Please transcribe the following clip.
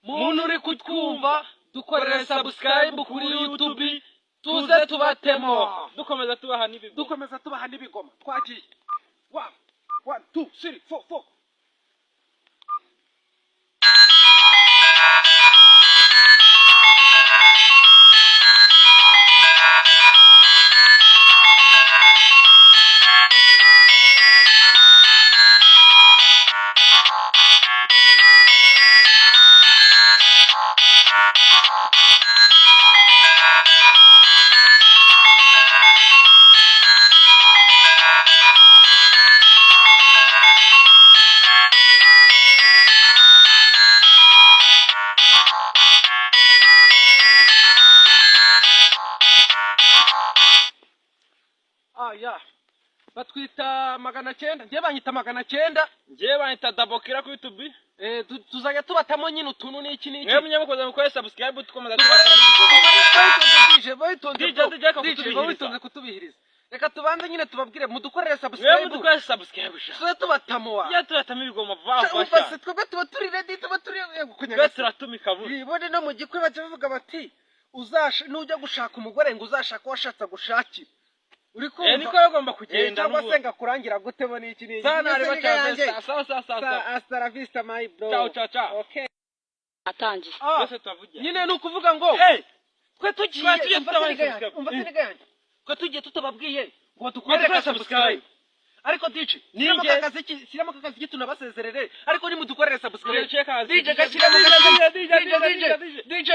muntu uri kutwumva dukorere subscribe kuri YouTube tuze tubatemo dukomeza tubaha n'ibigoma twagiye 1 2 3 4 4 ya batwita Maganakenda ngiye banyita Maganakenda ngiye banyita dabokira ku YouTube tuzajya tubatamo nyine utuntu n'iki n'iki mwe munyamukoze mukore subscribe tukomeza tubatanze kutubihiriza reka tubanze nyine tubabwire mudukorere subscribe tuze tubatamo ya turatama ibigoma vafa twebwe tuba turi ready tuba turi kunyaga turatumika vuba ibone no mu gikwe bavuga bati nujya gushaka umugore ngo uzashaka washatse gushakira uri kumva niko yagomba kugenda n'ubu cyangwa kurangira gutebo n'iki n'iki sana ari bacyavye hasta la vista my bro ciao okay atangiye bose tuvugira nyine nukuvuga ngo twe tugiye twe tugiye tutababwiye ngo dukorere subscribe ariko DJ siramo kakazi tunabasezerere ariko ni mudukorere subscribe DJ gashyiramo DJ